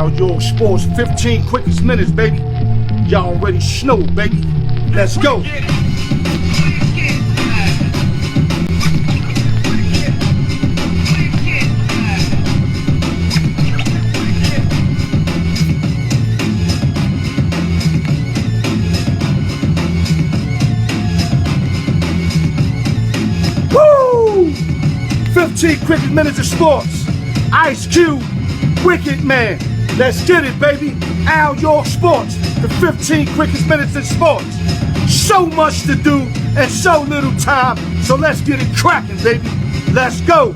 Al York Sports, 15 quickest minutes, baby. Y'all already know, baby. Let's go. Woo! 15 quickest minutes of sports. Ice Cube, Wicked Man. Let's get it, baby. Al York Sports, the 15 quickest minutes in sports. So much to do and so little time, so let's get it cracking, baby. Let's go.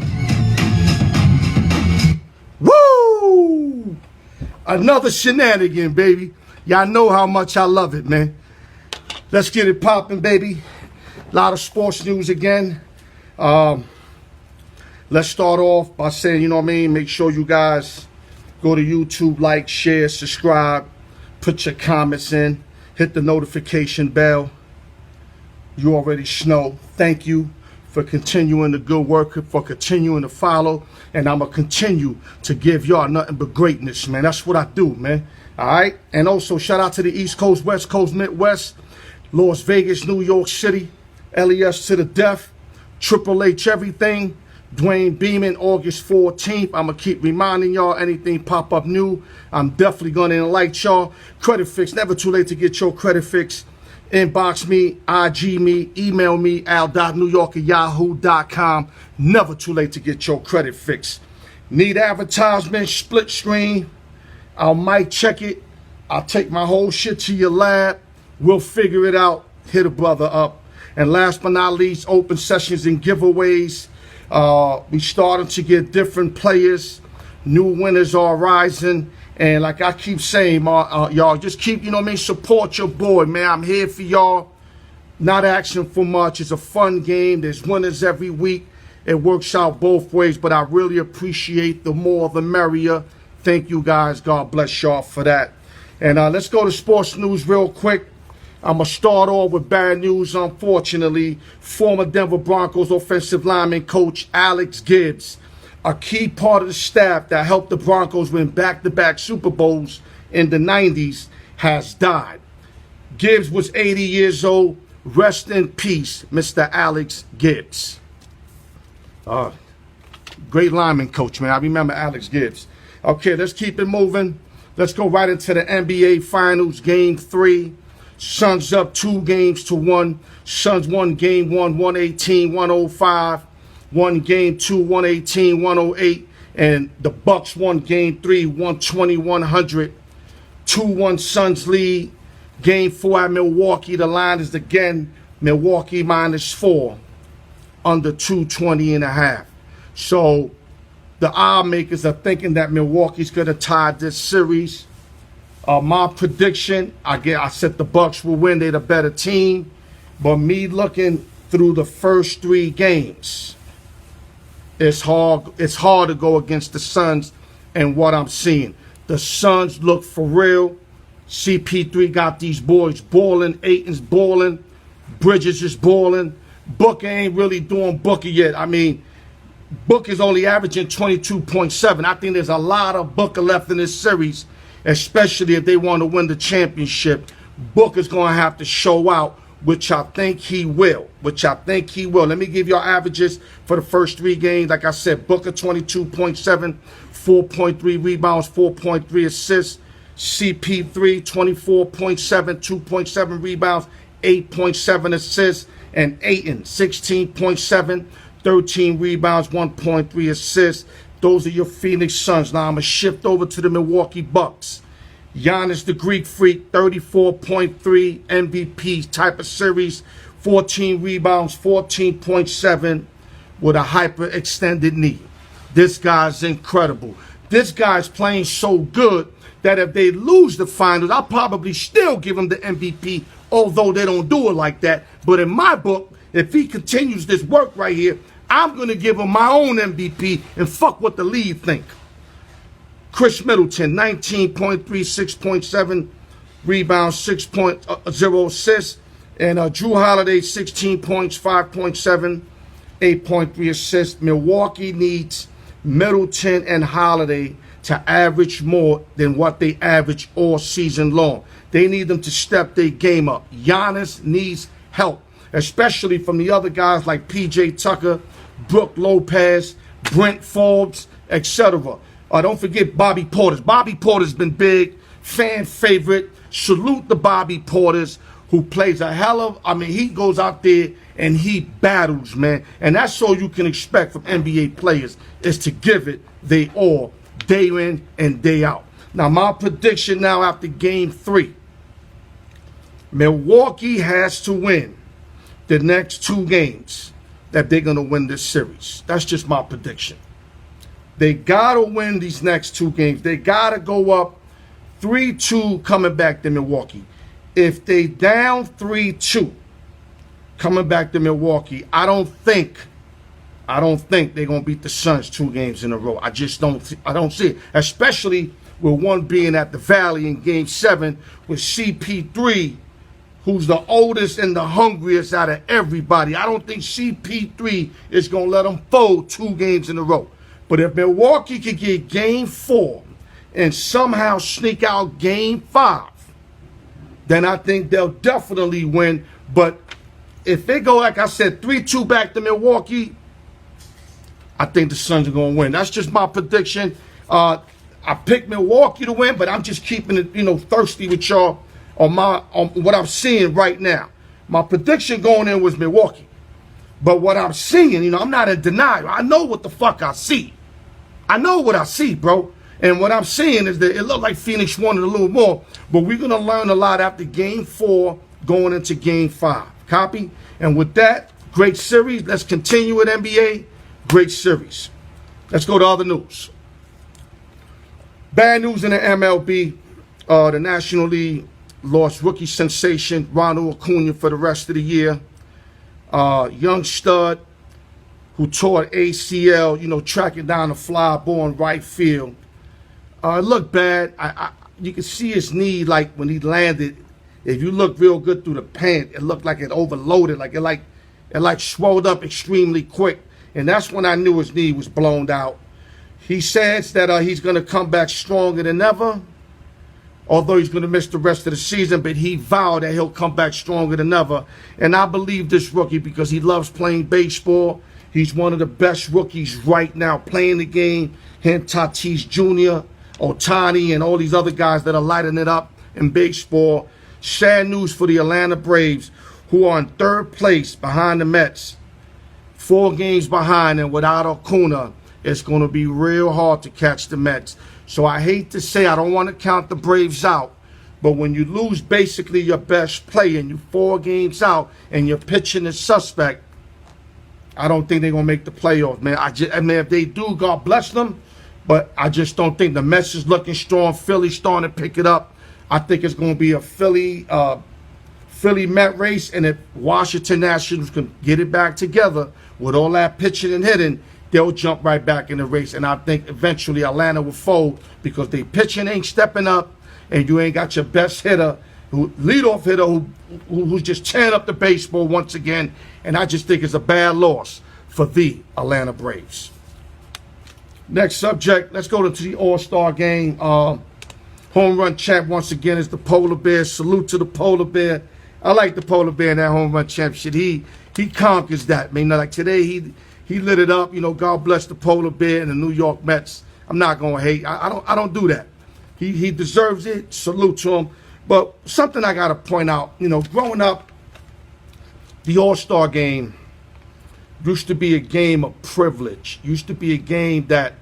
Woo! Another shenanigan, baby. Y'all know how much I love it, man. Let's get it popping, baby. A lot of sports news again. Let's start off by saying, you know what I mean, make sure you guys go to YouTube, like, share, subscribe, put your comments in, hit the notification bell. You already know. Thank you for continuing the good work, for continuing to follow, and I'm going to continue to give y'all nothing but greatness, man. That's what I do, man. All right? And also, shout out to the East Coast, West Coast, Midwest, Las Vegas, New York City, LES to the death, Triple H everything. Dwayne Beeman, August 14th. I'm going to keep reminding y'all, anything pop up new, I'm definitely going to enlighten y'all. Credit fix, never too late to get your credit fix. Inbox me, IG me, email me, al.newyork@yahoo.com. Never too late to get your credit fix. Need advertisement, split screen, I'll mic check it. I'll take my whole shit to your lab. We'll figure it out. Hit a brother up. And last but not least, open sessions and giveaways. We starting to get different players. New winners are rising. And like I keep saying, y'all, just keep, you know what I mean, support your boy, man. I'm here for y'all. Not asking for much. It's a fun game. There's winners every week. It works out both ways, but I really appreciate the more the merrier. Thank you guys. God bless y'all for that. And let's go to sports news real quick. I'm going to start off with bad news, unfortunately. Former Denver Broncos offensive lineman coach Alex Gibbs, a key part of the staff that helped the Broncos win back-to-back Super Bowls in the 90s, has died. Gibbs was 80 years old. Rest in peace, Mr. Alex Gibbs. Great lineman coach, man. I remember Alex Gibbs. Okay, let's keep it moving. Let's go right into the NBA Finals, Game 3. Suns up 2-1. Suns won Game 1, 118-105. Won Game 2, 118-108. And the Bucs won Game 3, 120-100. 2-1 Suns lead. Game 4 at Milwaukee. The line is again Milwaukee -4. Under 220.5. So the odd makers are thinking that Milwaukee's going to tie this series. My prediction, I said the Bucs will win. They're the better team. But me looking through the first 3 games, it's hard to go against the Suns and what I'm seeing. The Suns look for real. CP3 got these boys balling. Ayton's balling. Bridges is balling. Booker ain't really doing Booker yet. I mean, Booker's only averaging 22.7. I think there's a lot of Booker left in this series, especially if they want to win the championship. Booker's going to have to show out, which I think he will. Let me give y'all averages for the first 3 games. Like I said, Booker 22.7, 4.3 rebounds, 4.3 assists. CP3 24.7, 2.7 rebounds, 8.7 assists. And Ayton 16.7, 13 rebounds, 1.3 assists. Those are your Phoenix Suns. Now I'm going to shift over to the Milwaukee Bucks. Giannis the Greek Freak, 34.3 MVP type of series, 14 rebounds, 14.7 with a hyper-extended knee. This guy's incredible. This guy's playing so good that if they lose the finals, I'll probably still give him the MVP, although they don't do it like that. But in my book, if he continues this work right here, I'm going to give him my own MVP and fuck what the league think. Chris Middleton, 19.3, 6.7 rebounds, 6.0 assists. And Drew Holiday, 16 points, 5.7, 8.3 assists. Milwaukee needs Middleton and Holiday to average more than what they average all season long. They need them to step their game up. Giannis needs help, especially from the other guys like P.J. Tucker, Brook Lopez, Brent Forbes, etc. Don't forget Bobby Portis. Bobby Porter's been big, fan favorite. Salute the Bobby Porters, who plays a hell of, he goes out there and he battles, man. And that's all you can expect from NBA players, is to give it they all, day in and day out. Now, my prediction now after game 3. Milwaukee has to win the next 2 games that they're going to win this series. That's just my prediction. They got to win these next 2 games. They got to go up 3-2 coming back to Milwaukee. If they down 3-2 coming back to Milwaukee, I don't think they're going to beat the Suns 2 games in a row. I don't see it. Especially with one being at the Valley in game 7 with CP3, who's the oldest and the hungriest out of everybody. I don't think CP3 is going to let them fold 2 games in a row. But if Milwaukee could get game 4 and somehow sneak out game 5, then I think they'll definitely win. But if they go, like I said, 3-2 back to Milwaukee, I think the Suns are going to win. That's just my prediction. I picked Milwaukee to win, but I'm just keeping it, thirsty with y'all on what I'm seeing right now. My prediction going in was Milwaukee. But what I'm seeing, I'm not in denial. I know what the fuck I see. I know what I see, bro. And what I'm seeing is that it looked like Phoenix wanted a little more, but we're going to learn a lot after game 4 going into game 5. Copy? And with that, great series. Let's continue with NBA. Great series. Let's go to other news. Bad news in the MLB. The National League lost rookie sensation Ronald Acuna for the rest of the year. Young stud who tore ACL, tracking down a fly ball in right field. It looked bad. You could see his knee, like when he landed. If you look real good through the paint, it looked like it overloaded, like it swelled up extremely quick. And that's when I knew his knee was blown out. He says that he's going to come back stronger than ever, although he's going to miss the rest of the season, but he vowed that he'll come back stronger than ever. And I believe this rookie because he loves playing baseball. He's one of the best rookies right now playing the game. Him, Tatis Jr., Ohtani, and all these other guys that are lighting it up in baseball. Sad news for the Atlanta Braves, who are in 3rd place behind the Mets. 4 games behind, and without Acuna, it's going to be real hard to catch the Mets. So I hate to say, I don't want to count the Braves out, but when you lose basically your best player and you're 4 games out and your pitching is suspect, I don't think they're going to make the playoffs, man. If they do, God bless them, but I just don't think the Mets is looking strong. Philly's starting to pick it up. I think it's going to be a Philly Met race, and if Washington Nationals can get it back together with all that pitching and hitting, they'll jump right back in the race. And I think eventually Atlanta will fold because they pitching ain't stepping up, and you ain't got your best hitter, leadoff hitter, who's just tearing up the baseball once again. And I just think it's a bad loss for the Atlanta Braves. Next subject, let's go to the All-Star game. Home run champ once again is the Polar Bear. Salute to the Polar Bear. I like the Polar Bear in that home run championship. He conquers that. Like today, he lit it up. God bless the Polar Bear and the New York Mets. I'm not gonna hate. I don't do that. He deserves it. Salute to him. But something I gotta point out. Growing up, the All-Star game used to be a game of privilege. Used to be a game that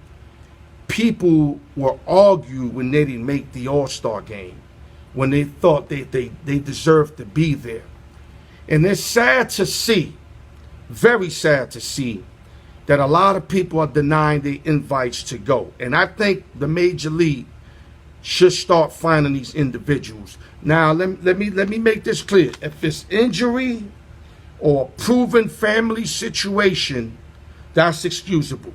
people were arguing when they didn't make the All-Star game, when they thought they deserved to be there. And it's sad to see, very sad to see, that a lot of people are denying their invites to go. And I think the Major League should start finding these individuals. Now, let me make this clear. If it's injury or a proven family situation, that's excusable.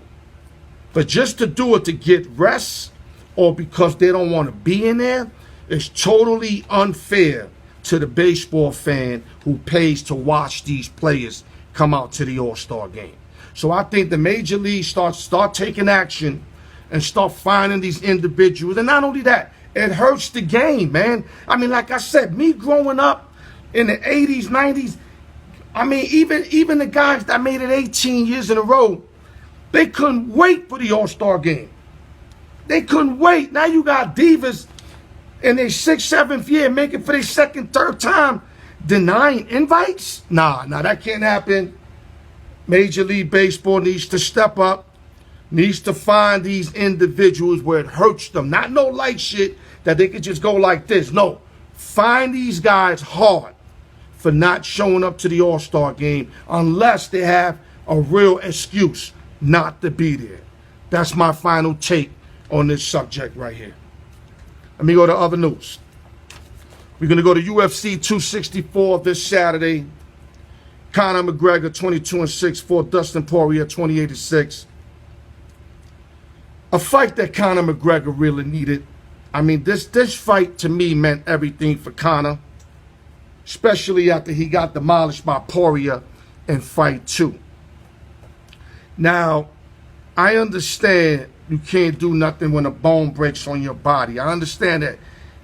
But just to do it to get rest or because they don't want to be in there is totally unfair to the baseball fan who pays to watch these players come out to the All-Star game. So I think the Major League start taking action and start finding these individuals. And not only that, it hurts the game, man. I mean, like I said, me growing up in the 80s, 90s, I mean, even the guys that made it 18 years in a row, they couldn't wait for the All-Star game. They couldn't wait. Now you got divas in their 6th, 7th year making for their 2nd, 3rd time denying invites? Nah, that can't happen. Major League Baseball needs to step up, needs to find these individuals where it hurts them. Not no light shit that they could just go like this. No, find these guys hard for not showing up to the All-Star game unless they have a real excuse not to be there. That's my final take on this subject right here. Let me go to other news. We're going to go to UFC 264 this Saturday. Conor McGregor 22-6 for Dustin Poirier 28-6. A fight that Conor McGregor really needed. I mean, this fight to me meant everything for Conor, especially after he got demolished by Poirier in fight 2. Now, I understand you can't do nothing when a bone breaks on your body. I understand that.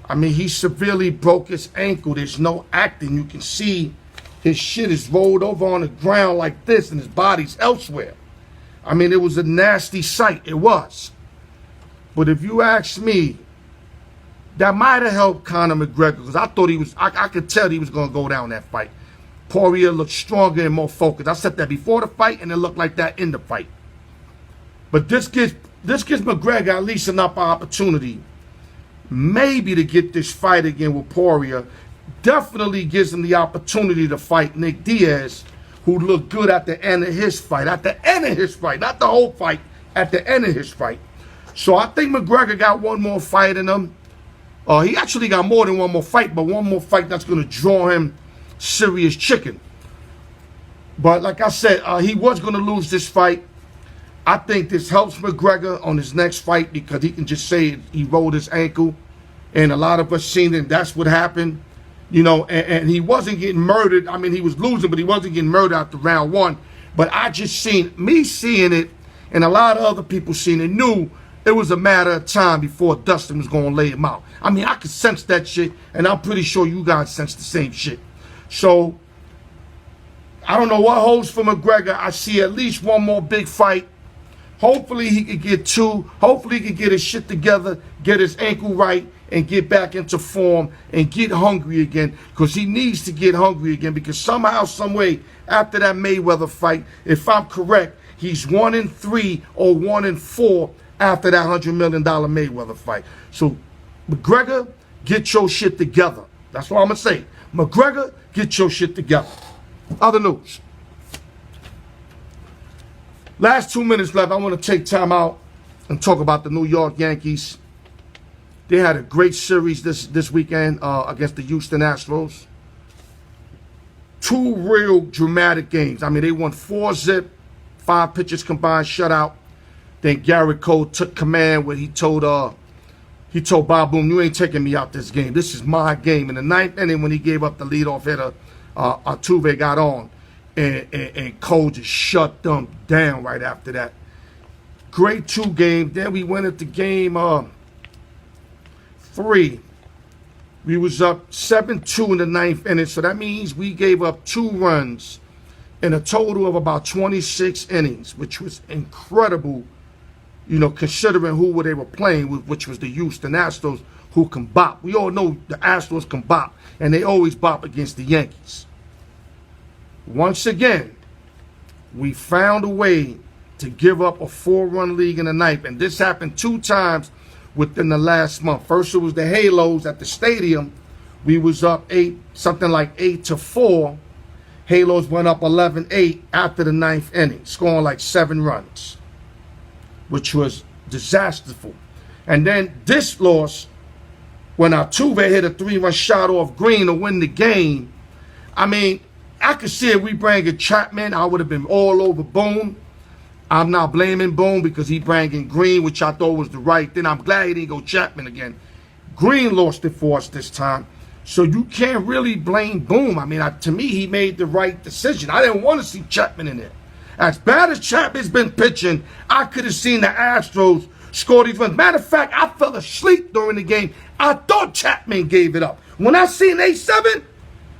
I mean, he severely broke his ankle. There's no acting. You can see his shit is rolled over on the ground like this and his body's elsewhere. I mean, it was a nasty sight. It was. But if you ask me, that might have helped Conor McGregor because I thought I could tell he was going to go down that fight. Poirier looked stronger and more focused. I said that before the fight and it looked like that in the fight. But this gives McGregor at least enough opportunity maybe to get this fight again with Poirier. Definitely gives him the opportunity to fight Nick Diaz, who looked good at the end of his fight. At the end of his fight, not the whole fight, at the end of his fight. So I think McGregor got one more fight in him. He actually got more than one more fight, but one more fight that's going to draw him serious chicken. But like I said, he was going to lose this fight. I think this helps McGregor on his next fight because he can just say he rolled his ankle. And a lot of us seen it, that's what happened. You know, and he wasn't getting murdered. I mean, he was losing, but he wasn't getting murdered after round 1. But I just seeing it, and a lot of other people seen it, knew it was a matter of time before Dustin was going to lay him out. I mean, I could sense that shit, and I'm pretty sure you guys sense the same shit. So, I don't know what holds for McGregor. I see at least one more big fight. Hopefully he could get 2. Hopefully he could get his shit together, get his ankle right, and get back into form and get hungry again. Because he needs to get hungry again. Because somehow, some way, after that Mayweather fight, if I'm correct, he's 1-3 or 1-4 after that $100 million Mayweather fight. So, McGregor, get your shit together. That's what I'm going to say. McGregor, get your shit together. Other news. Last 2 minutes left. I want to take time out and talk about the New York Yankees. They had a great series this weekend against the Houston Astros. 2 real dramatic games. I mean, they won 4-zip, 5 pitches combined shutout. Then Garrett Cole took command where he told Bob Boom, you ain't taking me out this game. This is my game. In the 9th inning, when he gave up the leadoff hitter, Altuve got on. And Cole just shut them down right after that. Great 2 games. Then we went into game 3. We was up 7-2 in the 9th inning. So that means we gave up 2 runs in a total of about 26 innings, which was incredible, you know, considering who they were playing with, which was the Houston Astros, who can bop. We all know the Astros can bop, and they always bop against the Yankees. Once again, we found a way to give up a 4-run lead in the 9th, and this happened 2 times within the last month. First, it was the Halos at the stadium. We was up 8-4. Halos went up 11-8 after the 9th inning, scoring like 7 runs, which was disasterful. And then this loss, when Altuve hit a 3-run shot off Green to win the game, I mean, I could see if we bring in Chapman, I would have been all over Boone. I'm not blaming Boone because he brought in Green, which I thought was the right thing. I'm glad he didn't go Chapman again. Green lost it for us this time. So you can't really blame Boone. I mean, to me, he made the right decision. I didn't want to see Chapman in there. As bad as Chapman's been pitching, I could have seen the Astros score these runs. Matter of fact, I fell asleep during the game. I thought Chapman gave it up. When I seen 8-7,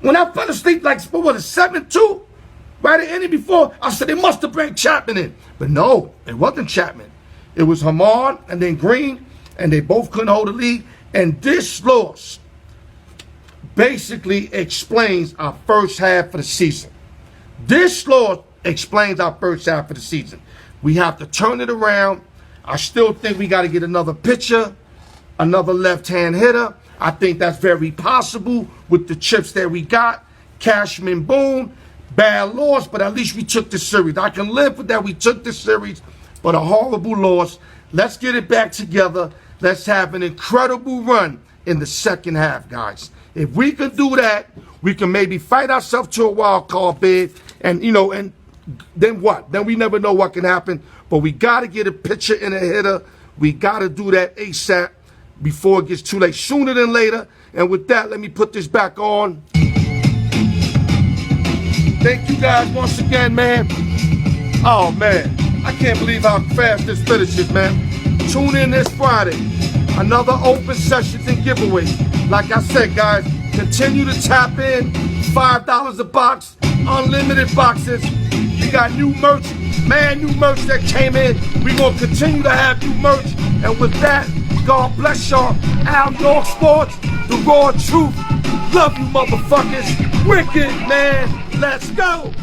when I fell asleep like, what was it, 7-2? Right at the inning before, I said they must have brought Chapman in. But no, it wasn't Chapman. It was Hamon and then Green, and they both couldn't hold the lead. And this loss basically explains our first half of the season. This loss explains our first half of the season. We have to turn it around. I still think we got to get another pitcher, another left-hand hitter. I think that's very possible with the chips that we got. Cashman, boom. Bad loss, but at least we took the series. I can live with that. We took the series, but a horrible loss. Let's get it back together. Let's have an incredible run in the second half, guys. If we can do that, we can maybe fight ourselves to a wild card bid, and and then what? Then we never know what can happen. But we got to get a pitcher and a hitter. We got to do that ASAP before it gets too late. Sooner than later. And with that, let me put this back on. Thank you guys once again, man. Oh, man. I can't believe how fast this finishes, man. Tune in this Friday. Another open sessions and giveaways. Like I said, guys, continue to tap in. $5 a box. Unlimited boxes. You got new merch. Man, new merch that came in. We're going to continue to have new merch. And with that, God bless y'all. Al York Sports, the raw truth. Love you, motherfuckers. Wicked, man. Let's go.